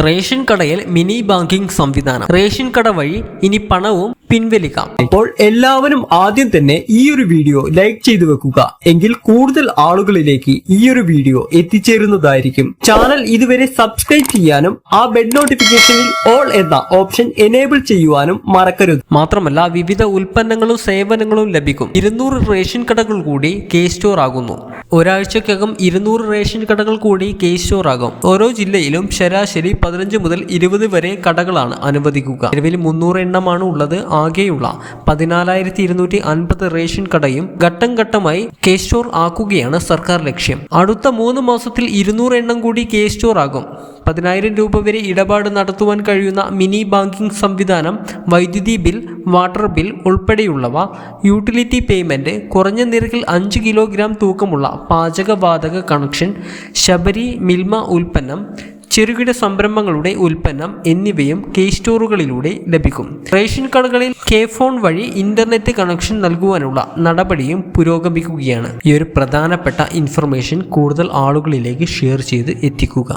Ration കടയിൽ mini banking സംവിധാനം. Ration കട വഴി ഇനി പണവും പിൻവലിക്കാം. അപ്പോൾ എല്ലാവരും ആദ്യം തന്നെ ഈ ഒരു വീഡിയോ ലൈക്ക് ചെയ്തു വെക്കുക. എങ്കിൽ കൂടുതൽ ആളുകളിലേക്ക് ഈ ഒരു വീഡിയോ എത്തിച്ചേരുന്നതായിരിക്കും. ചാനൽ ഇതുവരെ സബ്സ്ക്രൈബ് ചെയ്യാനും ആ ബെൽ നോട്ടിഫിക്കേഷനിൽ ഓൾ എന്ന ഓപ്ഷൻ എനേബിൾ ചെയ്യുവാനും മറക്കരുത്. മാത്രമല്ല വിവിധ ഉൽപ്പന്നങ്ങളും സേവനങ്ങളും ലഭിക്കും. 200 റേഷൻ കടകൾ കൂടി കെ സ്റ്റോർ ആകുന്നു. ഒരാഴ്ചക്കകം 200 റേഷൻ കടകൾ കൂടി കെ സ്റ്റോർ ആകും. ഓരോ ജില്ലയിലും ശരാശരി 15 മുതൽ 20 വരെ കടകളാണ് അനുവദിക്കുക. നിലവിൽ 300 എണ്ണമാണ് ഉള്ളത്. ആകെയുള്ള 14,250 റേഷൻ കടയും ഘട്ടം ഘട്ടമായി കെ സ്റ്റോർ ആക്കുകയാണ് സർക്കാർ ലക്ഷ്യം. അടുത്ത 3 മാസത്തിൽ 200 എണ്ണം കൂടി കെ സ്റ്റോർ ആകും. 10,000 രൂപ വരെ ഇടപാട് നടത്തുവാൻ കഴിയുന്ന മിനി ബാങ്കിംഗ് സംവിധാനം വൈദ്യുതി ബിൽ, വാട്ടർ ബിൽ ഉൾപ്പെടെയുള്ളവ, യൂട്ടിലിറ്റി പേയ്മെന്റ്, കുറഞ്ഞ നിരക്കിൽ 5 കിലോഗ്രാം തൂക്കമുള്ള പാചകവാതക കണക്ഷൻ, ശബരി മിൽമ ഉൽപ്പന്നം, ചെറുകിട സംരംഭങ്ങളുടെ ഉൽപ്പന്നം എന്നിവയും കെ സ്റ്റോറുകളിലൂടെ ലഭിക്കും. റേഷൻ കടകളിൽ കെ ഫോൺ വഴി ഇന്റർനെറ്റ് കണക്ഷൻ നൽകുവാനുള്ള നടപടിയും പുരോഗമിക്കുകയാണ്. ഈ ഒരു പ്രധാനപ്പെട്ട ഇൻഫർമേഷൻ കൂടുതൽ ആളുകളിലേക്ക് ഷെയർ ചെയ്ത് എത്തിക്കുക.